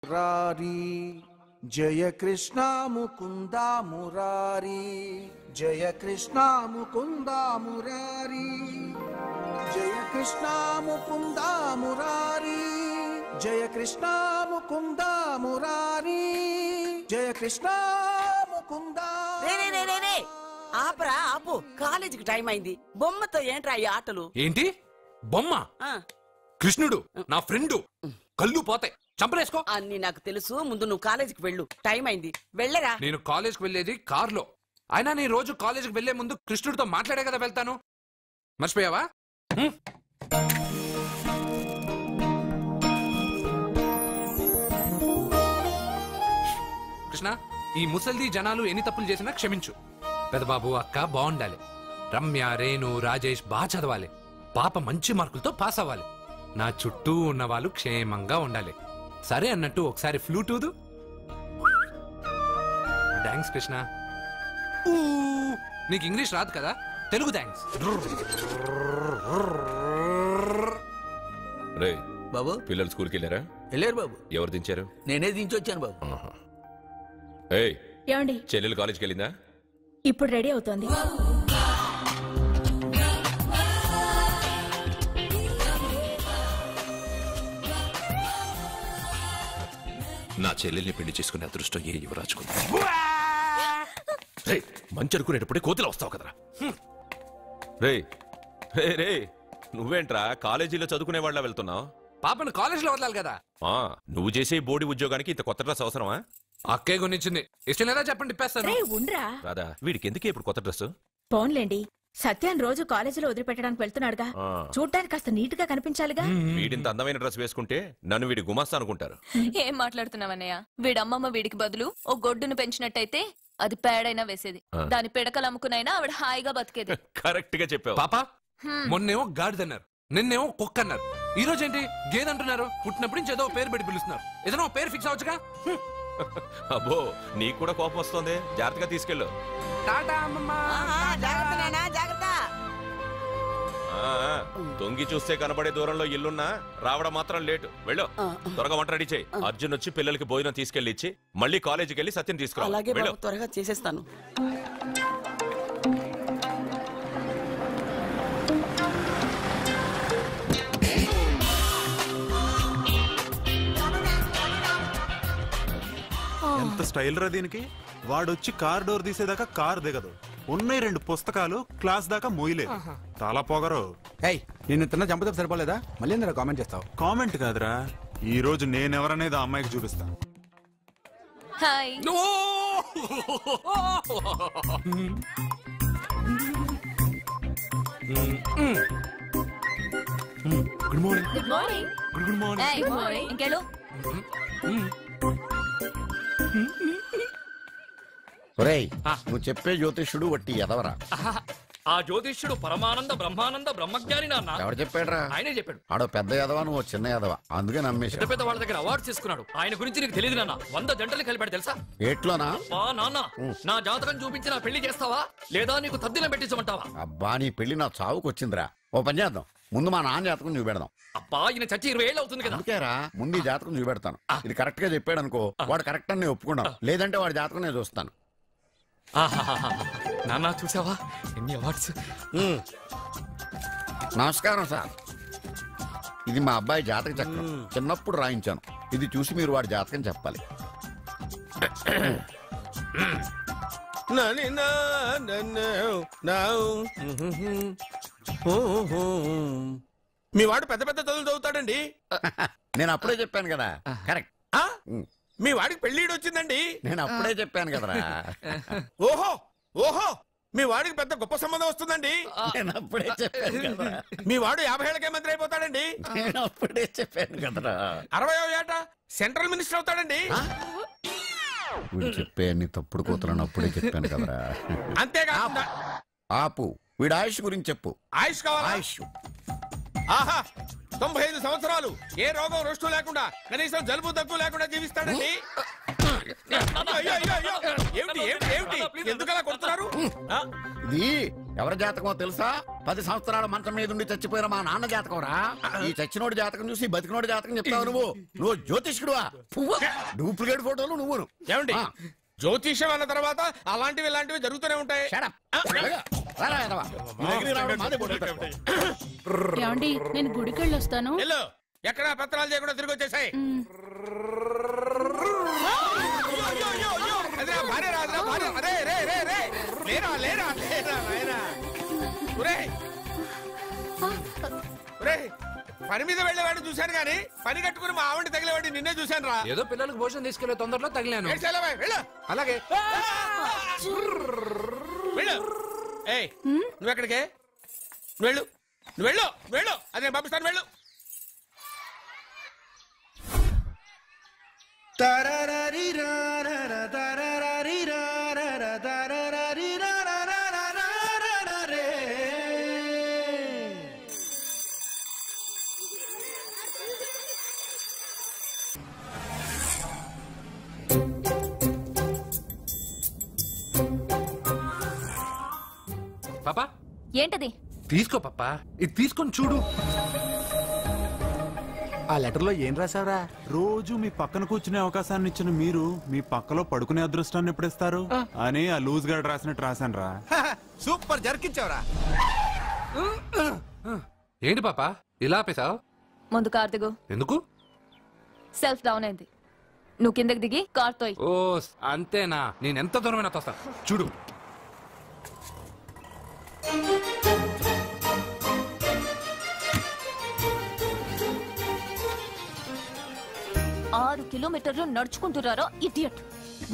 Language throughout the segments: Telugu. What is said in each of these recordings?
మురారి జయ కృష్ణ ముకుంద మురారి జయ కృష్ణ ముకుంద మురారి జయ కృష్ణ ముకుంద మురారి జయ కృష్ణ ముకుంద మురారి జయ కృష్ణ ముకుంద. ఆపరా ఆపు, కాలేజీకి టైం అయింది. బొమ్మతో ఏంట్రా ఈ ఆటలు? ఏంటి బొమ్మ? కృష్ణుడు నా ఫ్రెండు, కళ్ళు పోతాయి, చంపలేసుకో. అన్ని నాకు తెలుసు, ముందు నువ్వు కాలేజీకి వెళ్ళు, టైం అయింది, వెళ్ళరా. నేను కాలేజ్కి వెళ్ళేది కార్లో. అయినా నీ రోజు కాలేజీకి వెళ్లే ముందు కృష్ణుడితో మాట్లాడే కదా వెళ్తాను, మర్చిపోయావా? కృష్ణ, ఈ ముసల్ది జనాలు ఎన్ని తప్పులు చేసినా క్షమించు. పెదబాబు అక్క బాగుండాలి, రమ్య రేణు రాజేష్ బాగా చదవాలి, పాప మంచి మార్కులతో పాస్ అవ్వాలి, నా చుట్టూ ఉన్న వాళ్ళు క్షేమంగా ఉండాలి. సరే అన్నట్టు ఒకసారి ఫ్లూటూదు. థ్యాంక్స్ కృష్ణ. నీకు ఇంగ్లీష్ రాదు కదా, తెలుగు థ్యాంక్స్. రే బాబు, పిల్లలు స్కూల్కి వెళ్ళారా? వెళ్ళారు బాబు. ఎవరు దించారు? నేనే దించొచ్చాను బాబు. ఏమండి, చెల్లెలు కాలేజ్కి వెళ్ళిందా? ఇప్పుడు రెడీ అవుతోంది. నా చెల్లెల్ని పెళ్లి చేసుకునే అదృష్టం ఏ యువరాజుకుంది. మంచి అనుకునేటప్పుడే కోతిలో వస్తావు కదరా. రే రే రే నువ్వేంట్రా కాలేజీలో చదువుకునే వాళ్ళ వెళ్తున్నావు? పాపను కాలేజీలో వదలాలి కదా. నువ్వు చేసే బోర్డు ఉద్యోగానికి ఇంత కొత్త డ్రెస్ అవసరమా? అక్కే కొనిచ్చింది, ఇష్టం లేదా చెప్పండి ఇప్పేస్తాను. రాదా, వీడికి ఎందుకే ఇప్పుడు కొత్త డ్రెస్? పోన్లేండి, సత్యాన్ని రోజు కాలేజీలో వదిలిపెట్టడానికి వెళ్తున్నాడుగా, చూడ్డానికి కాస్త నీట్ గా కనిపించాలిగా. వీడింత అందమైన డ్రెస్ వేసుకుంటే నన్ను వీడి గుమాస్తా అనుకుంటారు. ఏం మాట్లాడుతున్నావన్నయ్య? వీడమ్మమ్మ వీడికి బదులు ఓ గొడ్డును పెంచినట్టయితే అది పేడైనా వేసేది, దాని పిడకలు అమ్ముకునైనా ఆవిడ హాయిగా బతికేది. కరెక్ట్ గా చెప్పావు పాప. మొన్నేమో గాడిదన్నారు, నిన్నేమో కుక్క అన్నారు, ఈ రోజు ఏంటి గేదంటున్నారు. పుట్టినప్పుడు నుంచి ఏదో పేరు పెట్టి పిలుస్తున్నారు, ఏదైనా పేరు ఫిక్స్ అవచ్చుగా. అబ్బో నీకు కూడా కోపం వస్తుంది, జాగ్రత్తగా తీసుకెళ్ళు. తొంగి చూస్తే కనబడే దూరంలో ఇల్లున్నా రావడం మాత్రం లేటు. వెళ్ళు, త్వరగా వంట రెడీ చేయి. అర్జున్ వచ్చి పిల్లలకి భోజనం తీసుకెళ్లి ఇచ్చి మళ్ళీ కాలేజీకి వెళ్ళి సత్యం తీసుకురా. అలాగే త్వరగా చేసేస్తాను. ఎంత స్టైల్ రా దీనికి. వాడొచ్చి కార్ డోర్ తీసేదాకా కార్ దిగదు, ఉన్నాయి 2 పుస్తకాలు, క్లాస్ దాకా మోయలేదు. చాలా పొగరు. నేను తిన్న చంపతో సరిపోలేదా? మళ్ళీ కామెంట్ చేస్తావు? కామెంట్ కాదురా, ఈ రోజు నేనెవరనేది ఆ అమ్మాయికి చూపిస్తా. Hi. Good morning. Good morning. Good morning. Good morning. ఇంకెళ్ళు. ఒరేయ్, నువ్వు చెప్పే జ్యోతిష్యుడు వట్టి ఎదవరా? ఆ జ్యోతిష్యుడు పరమానంద బ్రహ్మానంద బ్రహ్మజ్ఞాని నాన్న. ఎవరు చెప్పాడురా? ఆయనే చెప్పాడు. ఆడో పెద్ద ఎదవా, నువ్వు చిన్న ఎదవా, అందుకే నమ్మేశా. పెద్ద పెద్ద వాళ్ళ దగ్గర అవార్డ్స్ తీసుకున్నాడు. ఆయన గురించి నీకు తెలియదు నాన్న. 100 జంటలు కలిపాడు తెలుసా? ఏట్లోనా? నాన్న, నా జాతకం చూపించి నా పెళ్లి చేస్తావా లేదా నీకు తద్దిలం పెట్టించమంటావా? అబ్బా, నీ పెళ్లి నా చావుకు వచ్చిందిరా. ఓ పని చేద్దాం, ముందు మా నాన్న జాతకం చూపెడదాం. అబ్బా, ఈయన చచ్చి 20 ఏళ్ళు అవుతుంది కదా. అందుకేరా ముందు ఈ జాతకం చూపెడతాను. ఇది కరెక్ట్ గా చెప్పాడు అనుకో, వాడు కరెక్ట్ అని ఒప్పుకున్నాను, లేదంటే వాడి జాతకం నేను చూస్తాను. నాన్న చూసావా ఎన్ని అవార్డ్స్. నమస్కారం సార్, ఇది మా అబ్బాయి జాతక చక్రం, చిన్నప్పుడు రాయించాను. ఇది చూసి మీరు వాడి జాతకం చెప్పాలి. మీ వాడు పెద్ద పెద్ద చదువులు చదువుతాడండి. నేను అప్పుడే చెప్పాను కదా. కరెక్ట్. మీ వాడికి పెళ్లిడు వచ్చిందండి. నేను అప్పుడే చెప్పాను కదరా. ఓహో ఓహో, మీ వాడికి పెద్ద గొప్ప సంబంధం వస్తుందండి. నేను అప్పుడే చెప్పాను కదా. మీ వాడు 50 ఏళ్ళకే మంత్రి అయిపోతాడండి. నేను అప్పుడే చెప్పాను కదరా. 60వ ఏట సెంట్రల్ మినిస్టర్ అవుతాడండి. వీడు చెప్పే అన్ని తప్పుడు కూతురని అప్పుడే చెప్పాను కదరా. అంతేకాకుండా ఆపు, వీడి ఆయుష్ గురించి చెప్పు. ఆయుష్ కావాలా? ఆయుష్ ఆహా, 95 సంవత్సరాలు ఏ రోగం రుష్టు లేకుండా, కనీసం జలుబు దగ్గు లేకుండా జీవిస్తాడండి. ఏమిటి ఏమిటి ఏమిటి, ఎందుకలా కొడుతున్నారు? ఇది ఎవరి జాతకమో తెలుసా? 10 సంవత్సరాల మంచం మీద ఉండి చచ్చిపోయిన మా నాన్న జాతకం రా. ఈ చచ్చినోడి జాతకం చూసి బతికినోడి జాతకం చెప్తావు నువ్వు జ్యోతిష్కుడువా? డూప్లికేట్ ఫోటోలు నువ్వు. ఏమండి జ్యోతిష్యం అన్న తర్వాత అలాంటివి ఇలాంటివి జరుగుతూనే ఉంటాయి. ఏమండి నేను గుడికెళ్ళి వస్తాను. ఎక్కడ పత్రాలు చేయకుండా తిరిగి వచ్చేసాయి. పని మీద వెళ్ళేవాడిని చూశాను గానీ పని కట్టుకుని మా ఆవిడ తగిలేవాడిని నిన్నే చూశాను రా. ఏదో పిల్లలకు భోజనం తీసుకెళ్లే తొందరలో తగిలాను. అలాగే నువ్వెక్కడికే? వెళ్ళు వెళ్ళు వెళ్ళు, అదే పంపిస్తాను వెళ్ళు. పాపా ఏంటది? తీసుకో పాపా, ఇది తీసుకొని చూడు. ఆ లెటర్ లో ఏం రాసావురా? రోజు మీ పక్కన కూర్చునే అవకాశాన్ని ఇచ్చిన మీరు మీ పక్కలో పడుకునే అదృష్టాన్ని ఎప్పుడిస్తారు అని ఆ లూజ్ గార్డ్ రాసినట్టు రాశాను రా. సూపర్ జరికించావురా. ఏంటి పాపా ఇలా ఆపేశావు? ముందు కార్ దిగు. ఎందుకు? సెల్ఫ్ డౌన్ అయింది. నువ్వు కిందకి దిగి కార్ తోయ్. ఓ అంతేనా? నేను ఎంత దూరమైనా తోస్తా చూడు. ఆరు కిలోమీటర్లు నడుచుకుంటున్నారా ఇడియట్?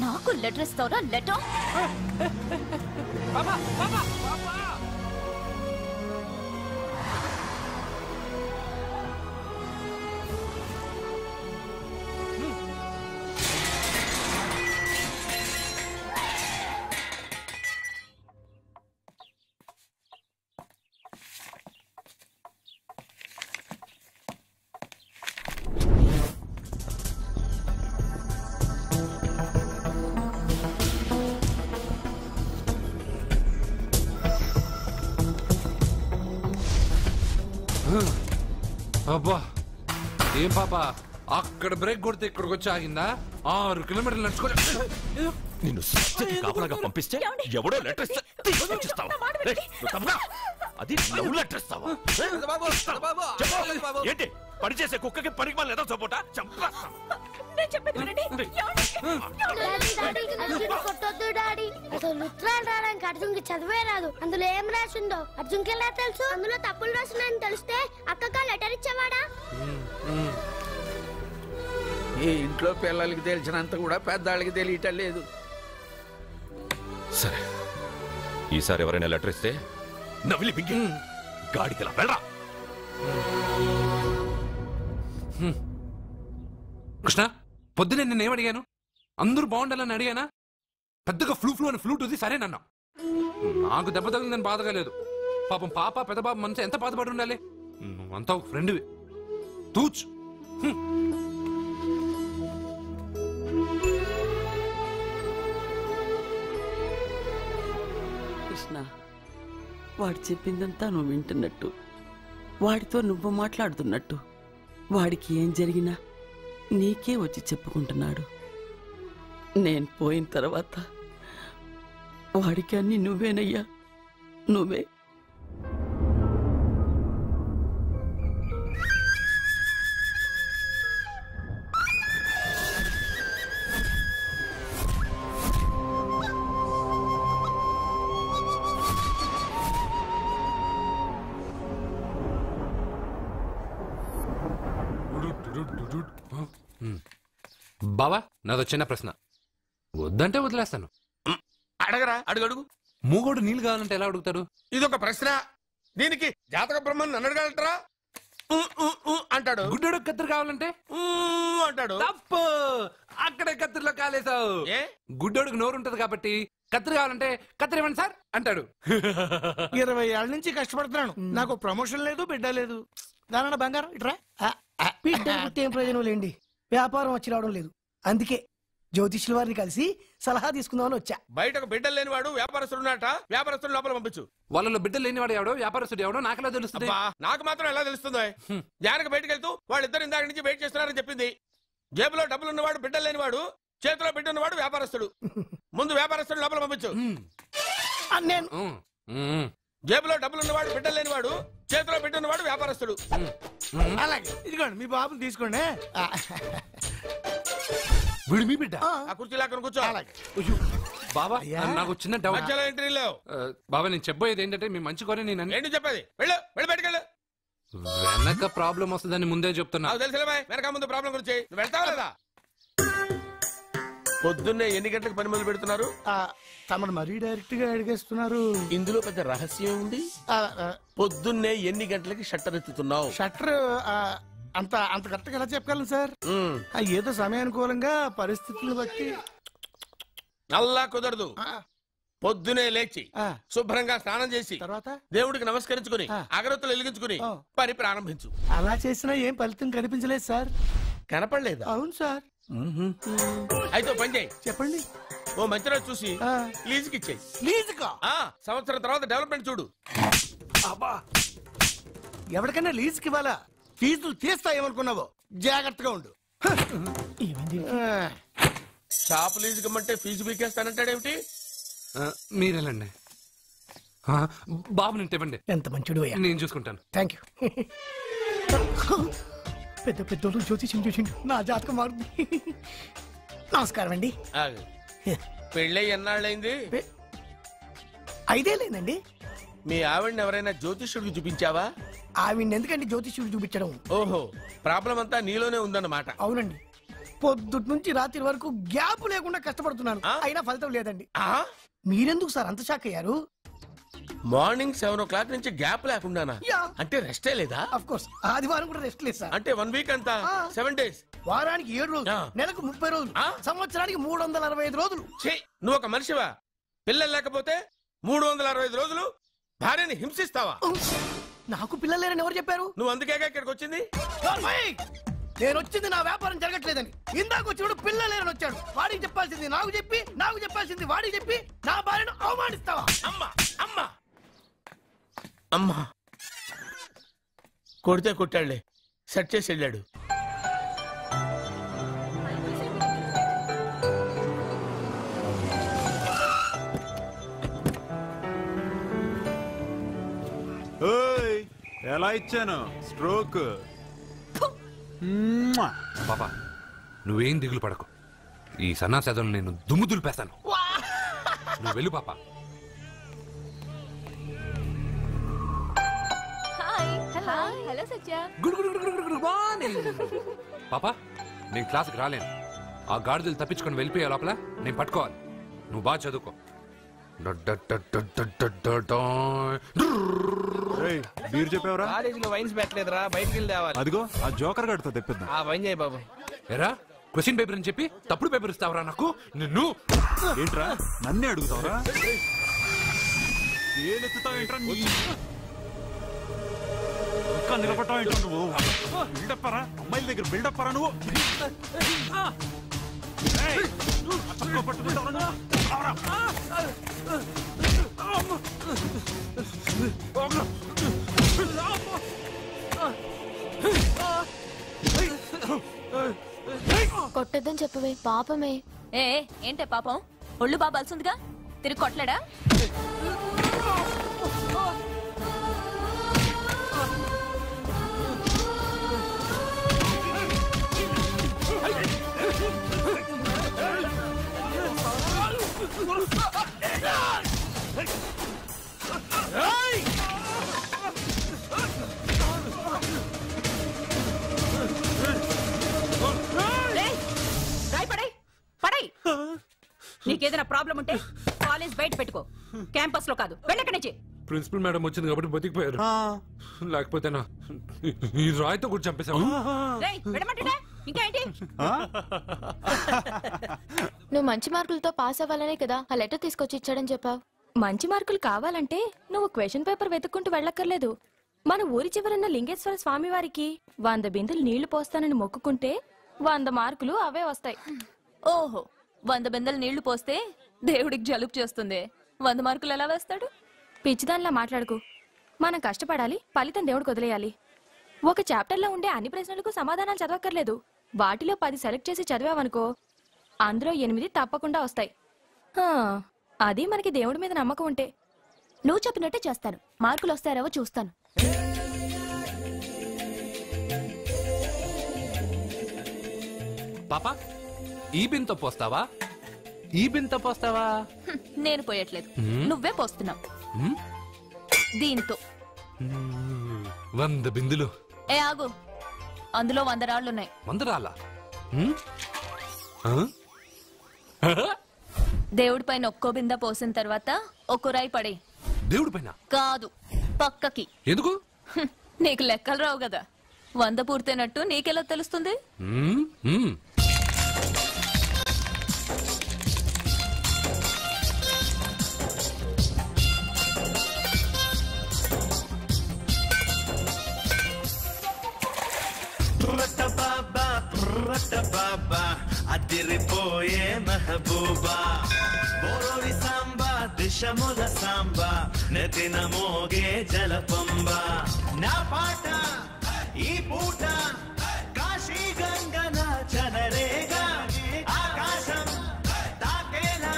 నాకు లెటర్ ఇస్తావరా? లెటర్ అబ్బా ఏం పాపా అక్కడ బ్రేక్ కొడితే ఇక్కడికి వచ్చి ఆగిందా? 6 కిలోమీటర్లు నడుచుకోలే. నిన్ను సత్యకి కాపలాగా పంపిస్తే ఎవడో లెటర్ ఇస్తే అది లవ్ లెటర్ ఇస్తావా? ఏంటి పని చేసే కుక్కకి పనికి మళ్ళీ ఏదో సపోటా చంపేస్తా. అర్జున్కి చదివే రాదు. అందులో ఏం రాసిందో అర్జున్కి ఎలా తెలుసు? అందులో తప్పులు రాసిందని తెలిస్తే అక్కగా లెటర్ ఇచ్చేవాడా? ఈ ఇంట్లో పిల్లలకి తెలిసినంత కూడా పెద్దవాళ్ళకి తెలియటం లేదు. సరే ఈసారి ఎవరైనా లెటర్ ఇస్తే నవిలి బింగి గాడికలా వెళ్ళరా. కృష్ణ పొద్దునే నేను ఏమడిగాను? అందరూ బాగుండాలని అడిగానా? పెద్దగా ఫ్లూ అని ఫ్లూట్ ఉంది సరేనన్నా. నాకు దెబ్బ తగిలిందని బాధగా లేదు. పాపం పాప పెద్ద బాబు మనసు ఎంత బాధపడి ఉండాలి. నువ్వంతా ఒక ఫ్రెండ్వి. తూచ్ కృష్ణ, వాడు చెప్పిందంతా నువ్వు వింటున్నట్టు, వాడితో నువ్వు మాట్లాడుతున్నట్టు, వాడికి ఏం జరిగినా నీకే వచ్చి చెప్పుకుంటున్నాడు. నేను పోయిన తర్వాత వాడికి అన్ని నువ్వేనయ్యా, నువ్వే. బావా నాదో చిన్న ప్రశ్న. వద్దంటే వదిలేస్తాను. అడగరా, అడుగు అడుగు. మూగోడు నీళ్ళు కావాలంటే ఎలా అడుగుతాడు? ఇదొక ప్రశ్న. దీనికి జాతక బ్రహ్మను నన్ను అడగలటరా? అంటాడు. గుడ్డోడు కత్తిరి కావాలంటే అంటాడు. తప్పు, అక్కడే కత్తిరిలో కాలేసావు. గుడ్డోడికి నోరు ఉంటది కాబట్టి కత్తిరి కావాలంటే కత్తిరి ఇవ్వండి సార్ అంటాడు. 20 ఏళ్ళ నుంచి కష్టపడుతున్నాను, నాకు ప్రమోషన్ లేదు, బిడ్డ లేదు. దానన్న బంగారం ఇట్రా. బిడ్డ ఏం ప్రయోజనం లేండి, వ్యాపారం వచ్చి రావడం లేదు. అందుకే జ్యోతిష్యుల వారిని కలిసి సలహా తీసుకుందామని వచ్చా. బయటకు బిడ్డలు లేనివాడు వ్యాపారస్తుడున్నట. వ్యాపారస్తుడు లోపల పంపించు. వాళ్ళలో బిడ్డలు లేనివాడు ఎవడో వ్యాపారస్తుడు ఎవడో నాకెలా తెలుస్తుంది? నాకు మాత్రం ఎలా తెలుస్తుందో? జానకి బయటకు వెళ్తూ వాళ్ళిద్దరు ఇందాక నుంచి వెయిట్ చేస్తున్నారని చెప్పింది. జేబులో డబ్బులున్నవాడు బిడ్డలు లేనివాడు, చేతిలో బిడ్డ ఉన్నవాడు వ్యాపారస్తుడు. ముందు వ్యాపారస్తుడు లోపల పంపించు. జేబులో డబ్బులున్నవాడు బిడ్డలు లేనివాడు, చేతిలో బిడ్డ ఉన్నవాడు వ్యాపారస్తుడు. అలాగే ఇదిగోండి మీ బాబుని తీసుకోండి. వీడు మీ బిడ్డ? ఆ కుర్చీలో అక్కడ కూర్చో. బాబా నాకు చిన్న డౌట్. మధ్యలో ఎంట్రీ లేవు. బాబా నేను చెప్పబోయేది ఏంటంటే మీ మంచి కోరే నేను ఏంటి చెప్పేది? వెళ్ళు వెళ్ళి బయటకు వెళ్ళు. వెనక ప్రాబ్లం వస్తుందని ముందే చెప్తున్నా. నాకు తెలుసులే వెనక ముందు ప్రాబ్లం గురించి. నువ్వు వెళ్తావా లేదా? పొద్దున్నే ఎన్ని గంటలకు పని మొదలు పెడుతున్నారు? తమను మరీ డైరెక్ట్ గా అడిగేస్తున్నారు. ఇందులో పెద్ద రహస్యం ఉంది. పొద్దున్నే ఎన్ని గంటలకి షట్టర్ ఎత్తుతున్నావు? షట్టర్ అంత అంత కరెక్ట్గా ఎలా చెప్పగలను సార్? ఏదో సమయానుకూలంగా పరిస్థితులను బట్టి. అల్లా కుదరదు. పొద్దునే లేచి శుభ్రంగా స్నానం చేసి తర్వాత దేవుడికి నమస్కరించుకుని అగరత్తులు వెలిగించుకుని పని ప్రారంభించు. అలా చేసినా ఏం ఫలితం కనిపించలేదు సార్. కనపడలేదా? అవును సార్. అయితే పని చేయి. చెప్పండి. ఓ మంచి రోజు చూసి లీజుకి ఇచ్చేయి. లీజుకా? సంవత్సరం తర్వాత డెవలప్మెంట్ చూడు. అబ్బా, ఎవరికైనా లీజుకి ఇవ్వాలా? ఫీజులు తీస్తాయేమనుకున్నావో? జాగ్రత్తగా ఉండు. షాప్ లీజుకి ఇమ్మంటే ఫీజు పీకేస్తానంటాడేమిటి? మీరేలండి. బాబు నేను ఇవ్వండి. ఎంత మంచిడు. నేను చూసుకుంటాను. Thank you. పెద్ద పెద్దోళ్ళు జ్యోతిష్యం చూసిండు. నా జాతకం మారుంది. నమస్కారం అండి. పెళ్ళై ఎన్నాళ్ళైంది? 5 ఏళ్ళైందండి. మీ ఆవిడని ఎవరైనా జ్యోతిష్యుడికి చూపించావా? ఆవిడ ఎందుకండి జ్యోతిష్యుడు చూపించడం? ఓహో, ప్రాబ్లం అంతా నీలోనే ఉందన్నమాట. అవునండి. పొద్దుటి నుంచి రాత్రి వరకు గ్యాప్ లేకుండా కష్టపడుతున్నాను, అయినా ఫలితం లేదండి. మీరెందుకు సార్ అంత షాక్ అయ్యారు? మార్నింగ్ 7 o'clock నుంచి గ్యాప్ లేకుండానా? అంటే రెస్టే లేదా? ఆఫ్ కోర్స్ ఆదివారం కూడా రెస్ట్ లేదు సార్. అంటే 1 week అంతా 7 days. వారానికి 7 రోజులు, నెలకు 30 రోజులు, సంవత్సరానికి 365 రోజులు. నువ్వు ఒక మనిషివా? పిల్లలు లేకపోతే 365 రోజులు భార్యని హింసిస్తావా? నాకు పిల్లలు లేరని ఎవరు చెప్పారు? నువ్వు అందుకేగా ఇక్కడికి వచ్చింది. నేను వచ్చింది నా వ్యాపారం జరగట్లేదని. ఇందాక వచ్చినప్పుడు పిల్లలు లేరని వచ్చాడు. వాడికి చెప్పాల్సింది నాకు చెప్పి, నాకు చెప్పాల్సింది వాడికి చెప్పి నా భార్యను అవమానిస్తావా? అమ్మా అమ్మా అమ్మా, కొడితే కొట్టాడులే, సెట్ చేసి వెళ్ళాడు. ఎలా ఇచ్చాను స్ట్రోక్? పాపా నువ్వేం దిగులు పడకు. ఈ సన్నాసేదలు నేను దుమ్ము దులిపేస్తాను. నువ్వు వెళ్ళు పాపా. పాపా నేను క్లాస్కి రాలేను. ఆ గాడిదలు తప్పించుకొని వెళ్ళిపోయే లోపల నేను పట్టుకోవాలి. నువ్వు బాగా చదువుకో. బీర్ చెప్పావరా? కాలేజీలో వైన్స్ పెట్టలేదురా, బయటికి వెళ్ళి తేవాలి. అదిగో ఆ జోకర్ గడితో తెప్పిద్దాం. ఆ వైన్ చేయి బాబు. ఎరా క్వశ్చన్ పేపర్ అని చెప్పి తప్పుడు పేపర్ ఇస్తావరా నాకు? నిన్ను ఏంట్రా నన్నే అడుగుతావరా? ఏలెత్తుతావేంట్రా? ఇంకా నిలబట్టావేంట్రా నువ్వు? బిల్డప్ రా, అమ్మాయిల దగ్గర బిల్డప్ రా నువ్వు. పట్టుకుంటావరా? కొట్టద్దని చెప్పవే, పాపమే. ఏంటే పాపం? ఒళ్ళు బాబాల్సిందిగా తిరిగి కొట్టలేడా? నీకేదైనా ప్రాబ్లం ఉంటే కాలేజ్ బయట పెట్టుకో, క్యాంపస్ లో కాదు. వెళ్ళక్కడి నుంచి. ప్రిన్సిపల్ మేడం వచ్చింది కాబట్టి బతికిపోయారు. లేకపోతే ఈ రాయితో కూడా చంపేశావు. ఇంకా ఏంటి? నువ్వు మంచి మార్కులతో పాస్ అవ్వాలనే కదా ఆ లెటర్ తీసుకొచ్చి ఇచ్చాడని చెప్పావు. మంచి మార్కులు కావాలంటే నువ్వు క్వశ్చన్ పేపర్ వెతుక్కుంటూ వెళ్ళక్కర్లేదు. మన ఊరి చివరన్న లింగేశ్వర స్వామి వారికి 100 బిందెలు నీళ్లు పోస్తానని మొక్కుకుంటే 100 మార్కులు అవే వస్తాయి. ఓహో, 100 బిందెలు నీళ్లు పోస్తే దేవుడికి జలుబు చేస్తుంది. 100 మార్కులు ఎలా వేస్తాడు? పిచ్చిదానిలా మాట్లాడుకు. మనం కష్టపడాలి, ఫలితం దేవుడికి వదిలేయాలి. ఒక చాప్టర్లో ఉండే అన్ని ప్రశ్నలకు సమాధానాలు చదవక్కర్లేదు. వాటిలో 10 సెలెక్ట్ చేసి చదివావనుకో, అందులో 8 తప్పకుండా వస్తాయి. అది మనకి దేవుడి మీద నమ్మకం ఉంటే. నువ్వు చెప్పినట్టే చేస్తాను. మార్కులు వస్తారేవో చూస్తాను. పాపా, ఈ బింతో పోస్తావా? ఈ బింతో పోస్తావా? నేను పోయట్లేదు, నువ్వే పోస్తున్నావు. దీంతో 100 బిందులు. ఏ ఆగు, అందులో 100 రాళ్లున్నాయి. 100 రాళ్ళా? దేవుడి పైన ఒక్కో బింద పోసిన తర్వాత ఒక్కో రాయి పడే. దేవుడి పైన కాదు, పక్కకి. ఎందుకు? నీకు లెక్కలు రావు కదా. 100 పూర్తయినట్టు నీకెలా తెలుస్తుంది? అదిరిపోయే మెహబూబా బోరోరి సాంబా దిశముల సాంబా నెతిన మోగే జలపంబా నా పాట ఈ పూట కాశీ గంగన చనరేగా ఆకాశం తాకేలా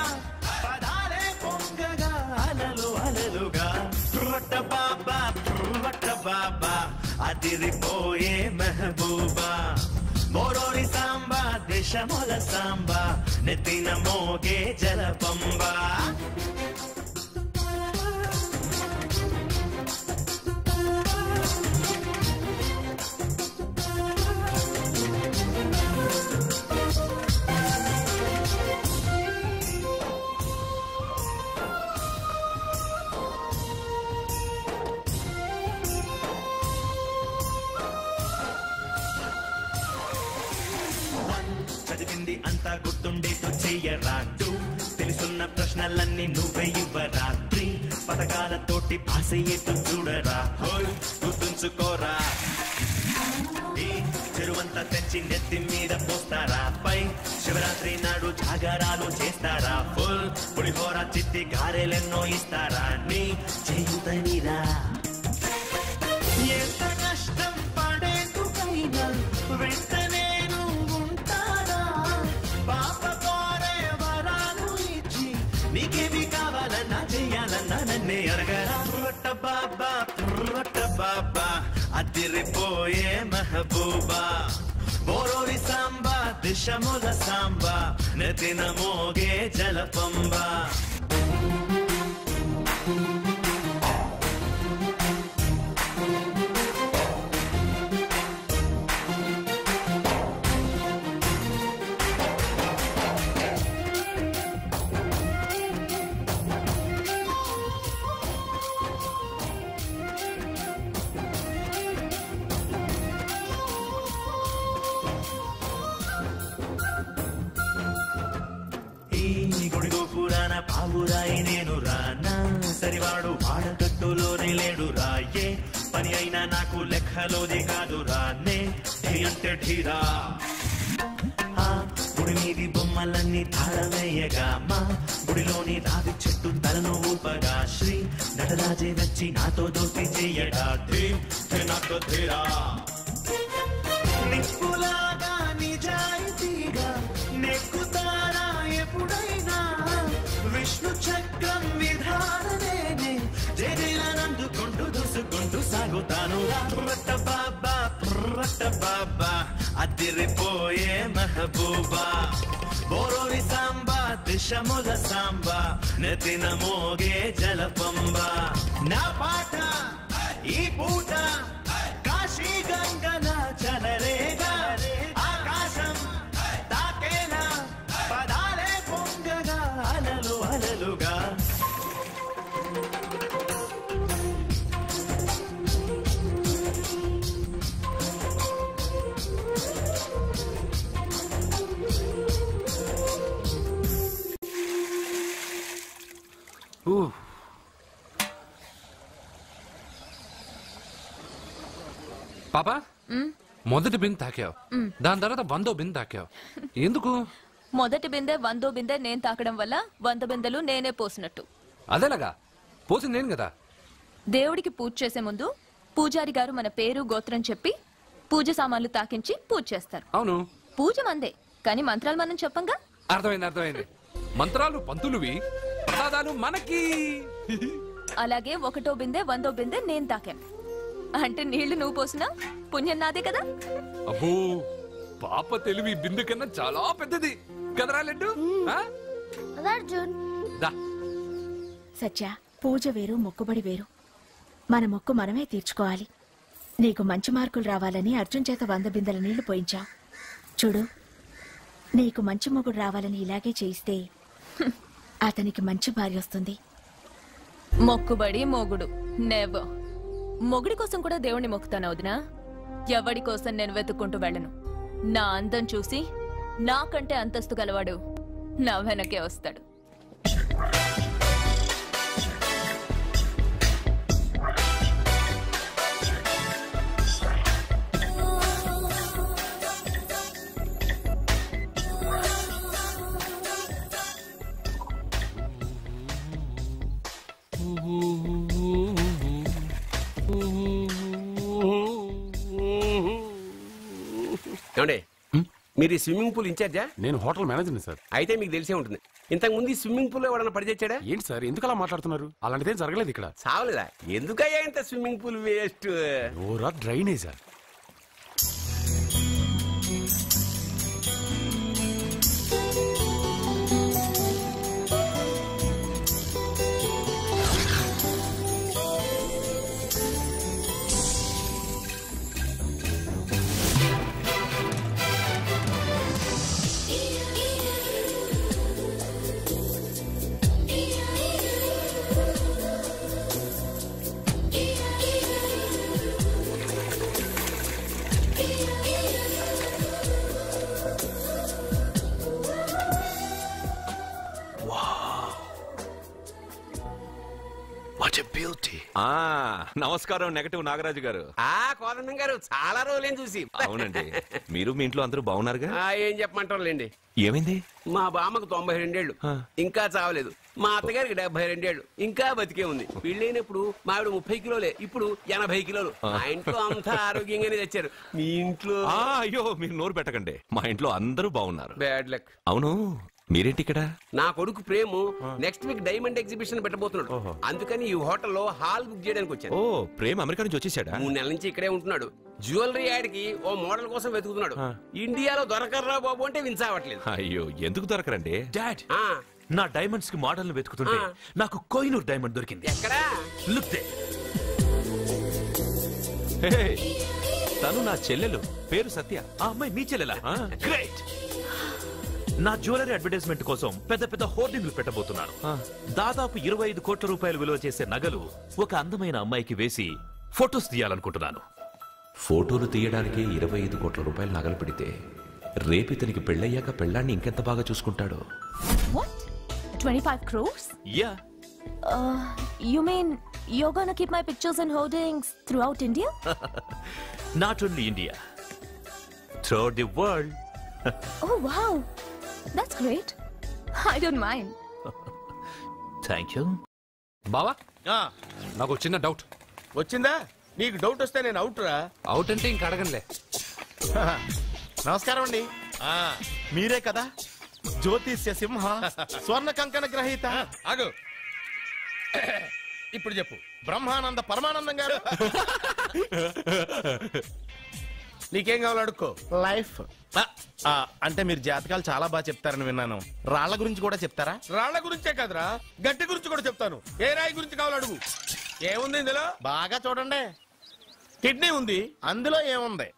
పదాలే పొంగగా అలలు అలలుగా వట్ట బాబా అదిరిపోయే మెహబూబా బోరోరి సాంబా దేశముల సాంబా నెత్తిన మోగే జలపంబా చదివింది అంతా గుర్తుండేతో చెయ్యరాదు తెలుసున్న ప్రశ్నలన్నీ నువ్వే ఇవ్వరాత్రి పథకాలతోటి పాస్ అయ్యేట్టు చూడరా హోయ్ గుర్తుంచుకోరా ఈ చెరువంతా తెచ్చి నెత్తి మీద పోస్తారా పై శివరాత్రి నాడు జాగారాలు చేస్తారా ఫుల్ పులిహోర చిట్టి గారెలెన్నో ఇస్తారా నీ చేయుతనిరా ఎంత కష్టం పడేందుకైనా వెంటనే నీకేమి కావాలన్నా చెయ్యాలన్నా నన్నే అడగరా రొట్ట బాబా అదిరిపోయే మెహబూబా బోరోరి సాంబా దిశముల సాంబా నెతిన మోగే జలపంబా పావురాయి నేను రానా సరివాడు వాడకట్టులోనే లేడు రాయే పని అయినా నాకు లెక్కలోది కాదు రానే అంటే ఢీరా ఆ గుడి మీది బొమ్మలన్నీ తాళమేయగా మా గుడిలోని రావి చెట్టు తలను ఊపగా శ్రీ నటరాజే వచ్చి నాతో దోస్తి చెయ్యడా నాతో ధీరా నిప్పులాగా నిజాయితీగా నెక్కుతారా ఎప్పుడైనా విష్ణు చక్రం విధాననే జైలందుకుంటూ దూసుకుంటూ సాగుతాను రట్ట బాబా అదిరిపోయే మెహబూబా బోరోరి సాంబా దిశముల సాంబా నెతిన మోగే జలపంబా నా పాట ఈ పూట కాశీ గంగన చనరేగా ఆకాశం తాకేలా పదాలే పొంగగా అలలు అలలుగా పాపా మొదటి బిన్ తాకావు, దాని తర్వాత 100 బిన్ తాకావు. ఎందుకు? మొదటి బిందె 100 బిందె నేను తాకడం వల్ల 100 బిందెలు నేనే పోసినట్టు. అదేలాగా పోసింది నేను కదా. దేవుడికి పూజ చేసే ముందు పూజారి గారు మన పేరు గోత్రం చెప్పి పూజ సామాన్లు తాకించి పూజ చేస్తారు. అవును, పూజ మందే, కానీ మంత్రాలు మనం చెప్పంగా. అర్థమైంది. మంత్రాలు పంతులువి, ప్రసాదాలు మనకి. అలాగే 1వ బిందె 100వ బిందె నేను తాకాను అంటే నీళ్లు నువ్వు పోసినా పుణ్యం నాదే కదా. అబ్బో, పాప తెలివి బిందు కన్నా చాలా పెద్దది కదరా లడ్డు. సత్య, పూజ వేరు మొక్కుబడి వేరు. మన మొక్కు మనమే తీర్చుకోవాలి. నీకు మంచి మార్కులు రావాలని అర్జున్ చేత 100 బిందెల నీళ్లు పోయించావు. చూడు, నీకు మంచి మొగుడు రావాలని ఇలాగే చేయిస్తే అతనికి మంచి భార్య వస్తుంది. మొక్కుబడి మొగుడు నెవర్. మొగుడి కోసం కూడా దేవుణ్ణి మొక్కుతాను వదినా. ఎవడి కోసం నేను వెతుక్కుంటూ వెళ్ళను. నా అందం చూసి నాకంటే అంతస్తు గలవాడు నా వెనకే వస్తాడు. ఏమండి, మీరు ఈ స్విమ్మింగ్ పూల్ ఇన్ఛార్జా? నేను హోటల్ మేనేజర్ని సార్. అయితే మీకు తెలిసే ఉంటుంది. ఇంతకు ముందు ఈ స్విమ్మింగ్ పూల్ ఎవడన్నా పడి తెచ్చాడా? ఏంటి సార్ ఎందుకు అలా మాట్లాడుతున్నారు? అలాంటిదేం జరగలేదు ఇక్కడ. చావలేదా? ఎందుకయ్యా ఇంత స్విమ్మింగ్ పూల్ వేస్ట్? ఓరా డ్రైనేజా? నమస్కారం నెగటివ్ నాగరాజు గారు. కోదండం గారు, చాలా రోజులేం చూసి. అవునండి, మీరు మీ ఇంట్లో అందరూ బాగున్నారుగా? ఏం చెప్పమంటారులేండి. ఏమైంది? మా బామ్మకు 92 ఏళ్ళు, ఇంకా చావలేదు. మా అత్తగారికి 72 ఏళ్ళు, ఇంకా బతికే ఉంది. పెళ్ళైనప్పుడు మా ఆవిడ 30 కిలోలే, ఇప్పుడు 80 కిలోలు. మా ఇంట్లో అంతా ఆరోగ్యంగానే తెచ్చారు. మీ ఇంట్లో? అయ్యో, మీరు నోరు పెట్టకండి. మా ఇంట్లో అందరూ బాగున్నారు. Bad luck. అవును, మీరేంటి ఇక్కడ? నా కొడుకు ప్రేము నెక్స్ట్ వీక్ డైమండ్ ఎగ్జిబిషన్ పెట్టబోతున్నాడు. అందుకని ఈ హోటల్లో హాల్ బుక్ చేయడానికి వచ్చాను. ఓ, ప్రేమ్ అమెరికా నుంచి వచ్చేసాడా? 3 నెలల నుంచి ఇక్కడే ఉంటున్నాడు. జ్యువెలరీ యాడ్కి ఓ మోడల్ కోసం వెతుకుతున్నాడు. ఇండియాలో దొరకర్రా బాబు అంటే విన్సావట్లేదు. అయ్యో, ఎందుకు దొరకరండి? డాడ్, నా డైమండ్స్ కి మోడల్ వెతుకుతుంటే నాకు కోహినూర్ డైమండ్ దొరికింది. ఎక్కడా? Look they. తను నా చెల్లెలు, పేరు సత్య. ఆ అమ్మాయి మీ చెల్లెలా? గ్రేట్. నా జ్యువెలరీ అడ్వర్టైజ్మెంట్ కోసం పెద్ద పెద్ద హోర్డింగ్లు పెట్టబోతున్నాను. దాదాపు 25 కోట్ల రూపాయలు విలువ చేసే నగలు ఒక అందమైన అమ్మాయికి వేసి ఫొటోస్ తీయాలనుకుంటున్నాను. ఫోటోలు తీయడానికి 25 కోట్ల రూపాయలు నగలు పెడితే రేపితనికి పెళ్ళయ్యాక పెళ్ళాన్ని ఇంకెంత బాగా చూసుకుంటాడో. What? 25 crores? Yeah. You mean you're gonna keep my pictures and hoardings throughout India? Not only India, throughout the world. Oh wow, that's great. I don't mind. Thank you. బావా, నాకు చిన్న డౌట్ వచ్చిందా? నీకు డౌట్ వస్తే నేను అవుట్ రా. అవుట్ అంటే ఇంక అడగనులే. నమస్కారం అండి. మీరే కదా జ్యోతిష్య సింహ స్వర్ణ కంకణ గ్రహీత? ఆగు, ఇప్పుడు చెప్పు. బ్రహ్మానంద పరమానందం గారు. నీకేం కావాలి అడుక్కో. లైఫ్ అంటే మీరు జాతకాలు చాలా బాగా చెప్తారని విన్నాను. రాళ్ల గురించి కూడా చెప్తారా? రాళ్ల గురించే కాదురా, గట్టి గురించి కూడా చెప్తాను. ఏ రాయి గురించి కావాలి అడుగు. ఏముంది ఇందులో? బాగా చూడండి. కిడ్నీ ఉంది. అందులో ఏముంది?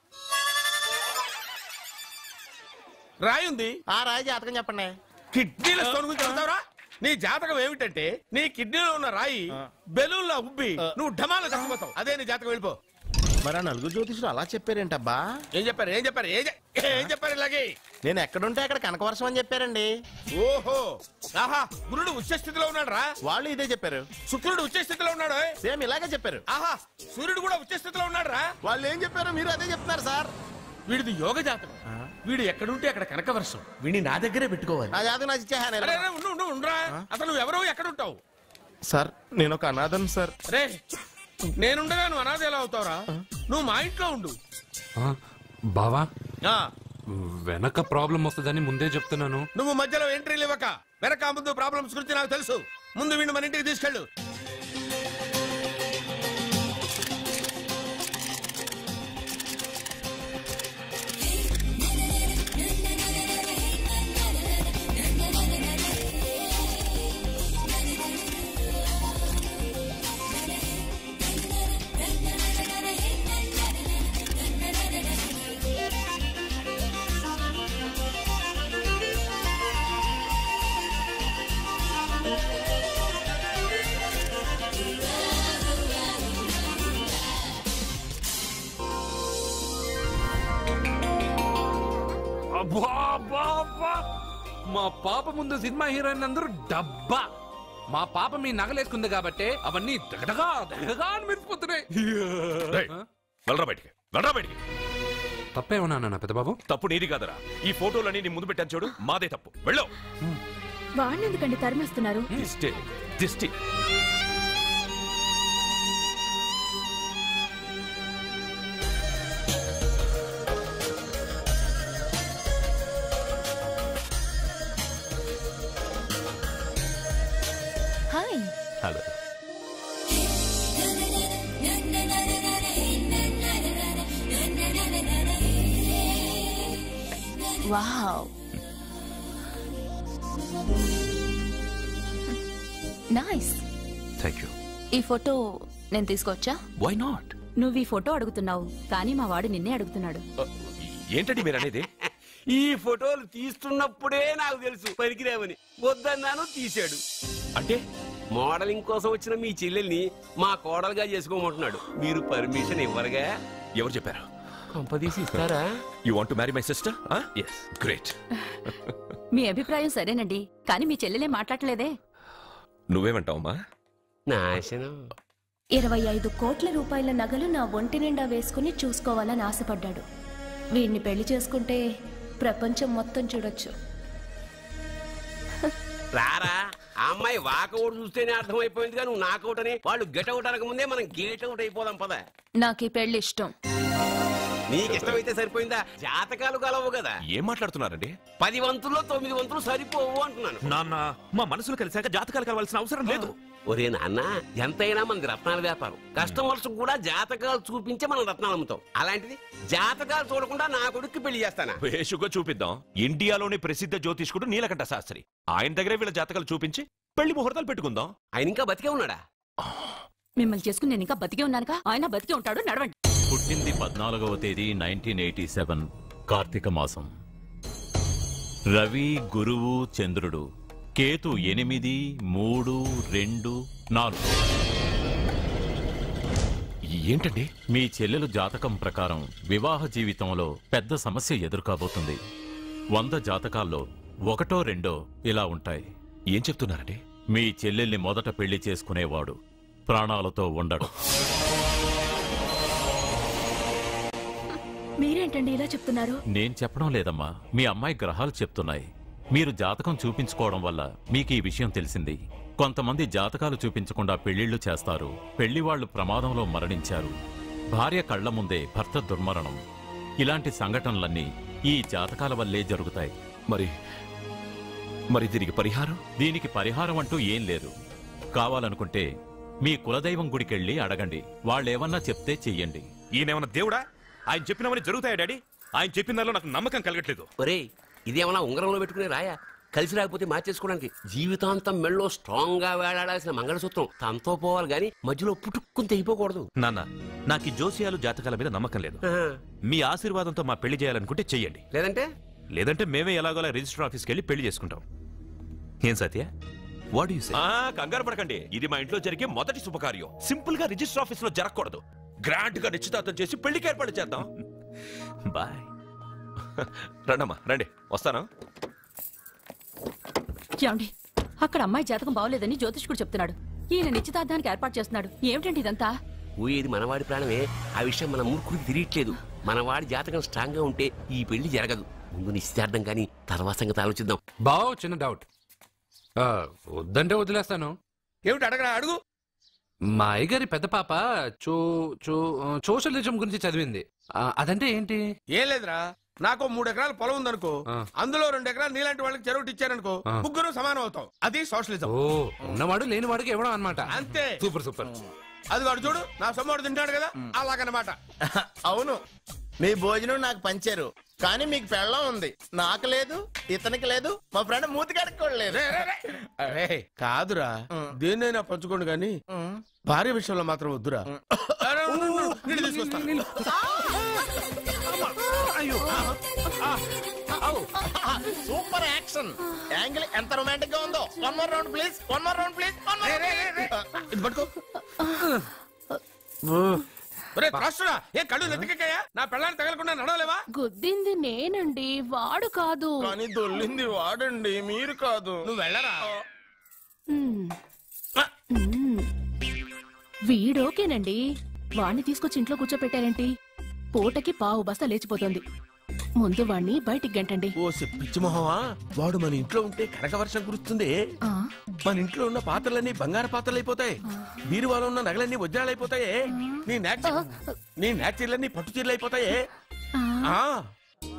రాయి ఉంది. ఆ రాయి జాతకం చెప్పండి. కిడ్నీల స్టోన్ గురించి చెప్తావురా? నీ జాతకం ఏమిటంటే నీ కిడ్నీలో ఉన్న రాయి బెలూన్లా ఉబ్బి నువ్వు ఢమాలో చచ్చిపోతావు. అదే నీ జాతకం. వెళ్ళిపో. మరి ఆ నలుగురు జ్యోతిషులు అలా చెప్పారేంటబ్బా? ఏం చెప్పారు? ఏం చెప్పారు? ఏం చెప్పారు? ఇలాగే నేను ఎక్కడుంటే అక్కడ కనకవర్షం అని చెప్పారండి. ఓహో, ఆహా, గురుడు ఉచ్చ స్థితిలో ఉన్నాడు రా. వాళ్ళు ఇదే చెప్పారు. శుక్రుడు ఉచ్చ స్థితిలో ఉన్నాడు. సేమ్ ఇలాగే చెప్పారు. ఆహా, సూర్యుడు కూడా ఉచ్చ స్థితిలో ఉన్నాడు రా. వాళ్ళు ఏం చెప్పారు మీరు అదే చెప్తున్నారు సార్. వీడిది యోగ జాతకం. వీడు ఎక్కడుంటే అక్కడ కనకవర్షం వీడిని నా దగ్గరే పెట్టుకోవాలి. నా జాతకం నాకు ఇచ్చేహాను. అరే, రే, ఉండురా. అసలు నువ్వెవరో ఎక్కడుంటావు? సార్ నేను ఒక అనాథను సార్. రే, నేనుండగా నువ్వు అనాథ ఎలా అవుతావురా? నువ్వు మా ఇంట్లో ఉండు. బావా వెనక ప్రాబ్లం వస్తుందని ముందే చెప్తున్నాను. నువ్వు మధ్యలో ఎంట్రీలు ఇవ్వక. వెనక ముందు ప్రాబ్లమ్స్ గురించి నాకు తెలుసు. ముందు వీడిని మన ఇంటికి తీసుకెళ్ళు. మా పాప ముందు సినిమా హీరోయిన్ అందరూ డబ్బా. మా పాప మీ నగలేసుకుంది కాబట్టి అవన్నీ దగదగా దగదగా అని మెరిసిపోతున్నాయి. వెళ్ళరా బయటికి, వెళ్ళరా బయటికి. తప్పేమన్నా నాన్న పెద్దబాబు? తప్పు నీది కాదరా. ఈ ఫోటోలన్నీ నీ ముందు పెట్టాను చూడు, మాదే తప్పు. వెళ్ళు. వాడిని ఎందుకండి తరిమేస్తున్నారు? దిష్టి దిష్టి. Hi. Hello. Wow, nice. Thank you. ఈ ఫోటో నేను తీసుకోవచ్చా? Why not? నువ్వు ఈ ఫోటో అడుగుతున్నావు కానీ మా వాడు నిన్నే అడుగుతున్నాడు. ఏంటండి మీరు అనేది? ఈ ఫోటోలు తీస్తున్నప్పుడే నాకు తెలుసు పనికిరావని. వద్దన్నాను, తీశాడు. అంటే మోడలింగ్ కోసం వచ్చిన మీ చెల్లెల్ని మా కోడలుగా చేసుకోమంటున్నాడు. మీరు పర్మిషన్ ఇవ్వరుగా? ఎవరు చెప్పారు? కంపదీసి ఇస్తారా? You want to marry my sister? yes, great. మీ అభిప్రాయం సరేనండి కానీ మీ చెల్లెలే మాట్లాడలేదే. నువ్వేమంటావమ్మా? నాశనం. 25 కోట్ల రూపాయల నగలు నా ఒంటి నిండా వేసుకుని చూసుకోవాలని ఆశపడ్డాడు. వీడిని పెళ్లి చేసుకుంటే ప్రపంచం మొత్తం చూడొచ్చు. రారా, ఆ అమ్మాయి వాకౌట్ చూస్తేనే అర్థమైపోయింది. నువ్వు నాకౌట్ అని, వాళ్ళు గెట్అవుట్ అనక ముందే మనం గేట్ అవుట్ అయిపోదాం. పద. నాకు ఈ పెళ్లి ఇష్టం. నీకు ఇష్టమైతే సరిపోయిందా? జాతకాలు కలవు కదా. ఏం మాట్లాడుతున్నారండి? 10 వంతుల్లో 9 వంతులు సరిపోవు అంటున్నాను. నాన్న, మా మనసులు కలిసాక జాతకాలు కలవాల్సిన అవసరం లేదు. ఒరే నాన్న, ఎంతైనా మనది రత్నాల వ్యాపారం. కస్టమర్స్ కూడా జాతకాలు చూపించే మనం రత్నాలు అమ్ముతాం. అలాంటిది జాతకాలు చూడకుండా నా కొడుక్కి పెళ్లి చేస్తానా? వేషుగా చూపిద్దాం. ఇండియాలోని ప్రసిద్ధ జ్యోతిష్కుడు నీలకంఠ శాస్త్రి, ఆయన దగ్గరే వీళ్ళ జాతకాలు చూపించి పెళ్లి ముహూర్తాలు పెట్టుకుందాం. ఆయన ఇంకా బతికే ఉన్నాడా? మిమ్మల్ని చేసుకుని నేను ఇంకా బతికే ఉన్నానుగా. ఆయన బతికే ఉంటాడు. నడవండి. పుట్టింది 14వ తేదీ 1987 కార్తీక మాసం. రవి, గురువు, చంద్రుడు. కేతు 8, 3, 2, 4. ఏంటండి? మీ చెల్లెలు జాతకం ప్రకారం వివాహ జీవితంలో పెద్ద సమస్య ఎదుర్కోబోతుంది. 100 జాతకాల్లో 1, 2 ఇలా ఉంటాయి. ఏం చెప్తున్నారండి? మీ చెల్లెల్ని మొదట పెళ్లి చేసుకునేవాడు ప్రాణాలతో ఉండడు. మీరేంటండి ఇలా చెప్తున్నారు? నేను చెప్పడం లేదమ్మా, మీ అమ్మాయి గ్రహాలు చెప్తున్నాయి. మీరు జాతకం చూపించుకోవడం వల్ల మీకు ఈ విషయం తెలిసింది. కొంతమంది జాతకాలు చూపించకుండా పెళ్లిళ్లు చేస్తారు. పెళ్లివాళ్లు ప్రమాదంలో మరణించారు. భార్య కళ్ల ముందే భర్త దుర్మరణం. ఇలాంటి సంఘటనలన్నీ ఈ జాతకాల వల్లే జరుగుతాయి. మరి దీనికి పరిహారం? దీనికి పరిహారం అంటూ ఏం లేదు. కావాలనుకుంటే మీ కులదైవం గుడికెళ్ళి అడగండి. వాళ్ళేమన్నా చెప్తే చెయ్యండి. ఈయనేమన్నా దేవుడా? ఆయన చెప్పినవన్నీ జరుగుతాయా డాడీ? ఆయన చెప్పిన దానిలో నాకు నమ్మకం కలగట్లేదు. ఒరే, ఇదేమన్నా ఉంగరంలో పెట్టుకునే రాయా? కలిసి రాకపోతే మార్చేసుకోవడానికి జీవితాంతం మెళ్ళో స్ట్రాంగ్ గా వేలాడాల్సిన మంగళసూత్రం తనతో పోవాలి గాని మధ్యలో పుట్టుక్కుని తెగిపోకూడదు. నాన్న, నాకు ఈ జోసియాలు జాతకాల మీద నమ్మకం లేదు. మీ ఆశీర్వాదంతో మా పెళ్లి చేయాలనుకుంటే చెయ్యండి. లేదంటే మేమే ఎలాగోలా రిజిస్టర్ ఆఫీస్కి వెళ్ళి పెళ్లి చేసుకుంటాం. ఏం సత్య? What you say? కంగారు పడకండి, ఇది మా ఇంట్లో జరిగే మొదటి శుభకార్యం. సింపుల్ గా రిజిస్టర్ ఆఫీస్ లో జరగకూడదు. గ్రాండ్ గా నిశ్చితార్థం చేసి పెళ్లికి ఏర్పాటు చేద్దాం. బాయ్. రండమ్మా, రండి, వస్తాను. ఏమండి, అక్కడ అమ్మాయి జాతకం బాగోలేదని జ్యోతిష్కుడు చెప్తున్నాడు. ఈయన నిశ్చితార్థానికి ఏర్పాటు చేస్తున్నాడు. ఏమిటండి ఇదంతా? ఊయేది మనవాడి ప్రాణమే. ఆ విషయం మన మూర్ఖుడికి తెలియట్లేదు. మనవాడి జాతకం స్ట్రాంగ్ గా ఉంటే ఈ పెళ్లి జరగదు. ముందు నిశ్చితార్థం కానీ తర్వాత సంగతి ఆలోచిద్దాం. బావ చిన్న డౌట్, వద్దంటే వదిలేస్తాను. ఏమిటి అడగరా? అడుగు. మా అయ్యగారి పెద్ద పాప సోషలిజం గురించి చదివింది, అదంటే ఏంటి? ఏం లేదురా, నాకు 3 ఎకరాల పొలం ఉందనుకో, అందులో 2 ఎకరాలు నీలాంటి వాళ్ళకి చెరువు ఇచ్చారనుకో, ముగ్గురు సమానం అవుతాం. అది సోషలిజం. ఉన్నవాడు లేనివాడికి ఇవ్వడం అనమాట. అంతే. Super super. అది వాడు చూడు, నా సొమ్మడు తింటాడు కదా, అలాగనమాట. అవును, మీ భోజనం నాకు పంచారు, కానీ మీకు పెళ్ళం ఉంది, నాకు లేదు, ఇతనికి లేదు, మా ఫ్రెండ్ మూతి కడుక్కోలేదు. కాదురా, దేన్నైనా పంచుకోండి కానీ భార్య విషయంలో మాత్రం వద్దురా. సూపర్ యాక్షన్ యాంగిల్ ఎంత రొమాంటిక్ గా ఉందో. 1 more round please, 1 more round please. ఇది పట్టుకో. ఏ కళ్ళు నెత్తికెక్కాయా? నా పెళ్ళాన్ని తగలకుండా నడవలేవా? గుద్దింది నేనండి, వాడు కాదు. కానీ దొల్లింది వాడండి, మీరు కాదు. నువ్వు వెళ్ళరా. వీడోకేనండి, వాణ్ణి తీసుకొచ్చి ఇంట్లో కూర్చోపెట్టారేంటి? పూటకి పావు బస్తా లేచిపోతుంది. ముందు వాణ్ణి బయటికి గంటండి. ఓ పిచ్చి మొహమా, వాడు మన ఇంట్లో ఉంటే కనక వర్షం కురుస్తుంది. మన ఇంట్లో ఉన్న పాత్రలన్నీ బంగారు పాత్రలు అయిపోతాయి, బీరువాలో ఉన్న నగలన్నీ వజ్రాలు అయిపోతాయి, నీ నాచీర్లన్నీ పట్టు చీరలు అయిపోతాయి.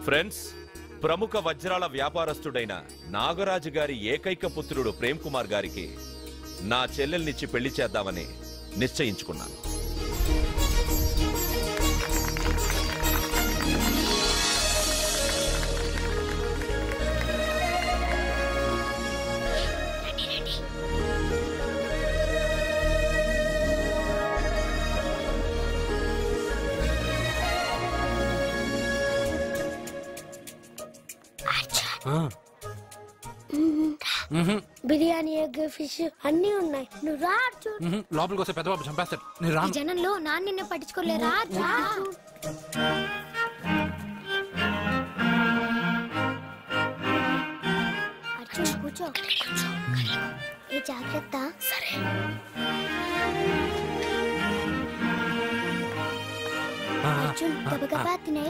ఫ్రెండ్స్, ప్రముఖ వజ్రాల వ్యాపారస్తుడైన నాగరాజు గారి ఏకైక పుత్రుడు ప్రేమ్ కుమార్ గారికి నా చెల్లెల్నిచ్చి పెళ్లి చేద్దామని నిశ్చయించుకున్నాను. బిర్యానీ, ఎగ్, ఫిష్ అన్ని ఉన్నాయి. నువ్వు రా అర్జున్. లోపలికి వస్తే పెద్ద బాబు చంపేస్తాడు. ఈ జనంలో నాన్న నిన్ను పట్టించుకోలేరా? అర్జున్ కూర్చో. ఏ జాగ్రత్త. సరే. అర్జున్ గబగబా తినే.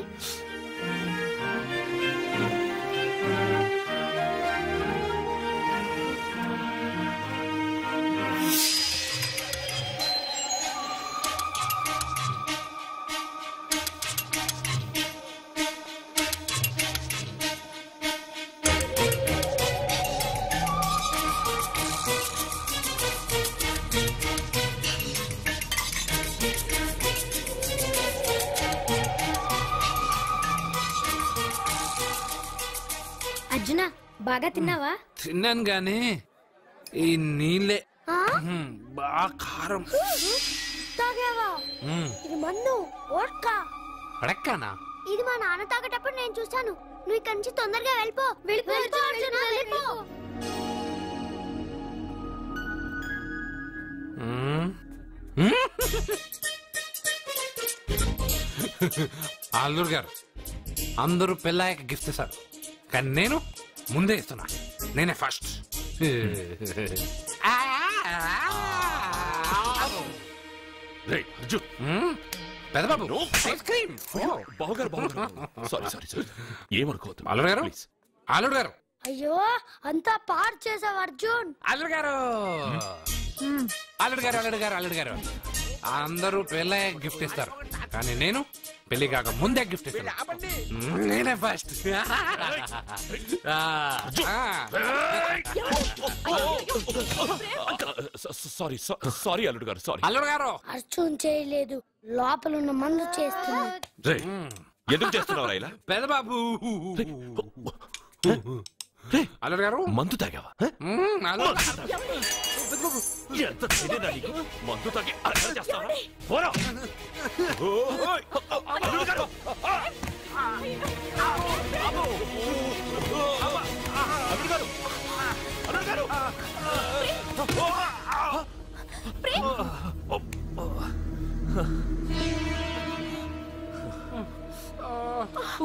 అర్జున, బాగా తిన్నావా? తిన్నాను గానీ ఈ నీళ్ళే బాగా కారం. తాగావా? ఇది మందు, వోడ్కా. పడక్కానా? ఇది మా నాన్న తాగేటప్పుడు నేను చూశాను. నువ్వు ఇక్కడి నుంచి తొందరగా వెళ్ళిపో. వెళ్ళిపో అర్జున, వెళ్ళిపో. అల్లూరు గారు, అందరూ పెళ్ళాయక గిఫ్ట్ ఇస్తారు, కానీ నేను ముందే ఇస్తున్నా. నేనే ఫస్ట్. పెద్దబాబు ఐస్ క్రీమ్. ఏమనుకోవద్దు. అల్లుడు గారు, అల్లుడు గారు. అయ్యో, అంతా పాడు చేసావు అర్జున్. అల్లుడు గారు, అల్లుడు గారు, అల్లుడు గారు, అల్లుడు గారు, అందరూ పెళ్ళాయ గిఫ్ట్ ఇస్తారు, కానీ నేను పెళ్లి కాక ముందే గిఫ్ట్ ఇస్తాను. నేనే ఫస్ట్. సారీ అల్లుడు గారు, సారీ. అల్లుడు గారు, అర్జున్ చేయలేదు, లోపల ఉన్న మందు చేస్తున్నా. ఎందుకు చేస్తున్నావు ఇలా? పెద్దబాబు. అల్లుడు గారు, మందు తాగావా? ఎంత ధైర్యం నీకు? మందు తాగి అలా చేస్తావా? పోరా. అల్లుడు గారు, అల్లుడు గారు, అల్లుడు గారు.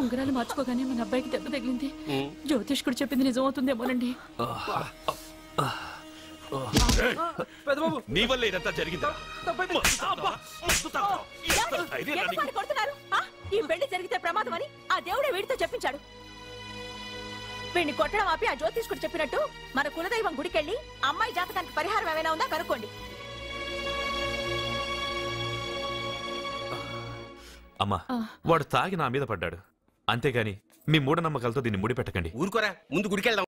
ఉంగరాలు మార్చుకోగానే మన అబ్బాయికి దెబ్బ తగిలింది. జ్యోతిష్కుడు చెప్పింది నిజమవుతుందేమోనండి. నీ వల్ల ఇదంతా జరిగిందా? ఈ పెళ్లి జరిగితే ప్రమాదం అని ఆ దేవుడే వీడితో చెప్పించాడు. వీడిని కొట్టడం ఆపి ఆ జ్యోతిష్కుడు చెప్పినట్టు మన కులదైవం గుడికెళ్ళి అమ్మాయి జాతకానికి పరిహారం ఏమైనా ఉందా కనుక్కోండి. అమ్మా వాడు తాగి నా మీద పడ్డాడు, అంతేగాని మీ మూఢనమ్మకాలతో దీన్ని ముడిపెట్టకండి. ఊరుకోరా, ముందు గుడికెళ్దాం.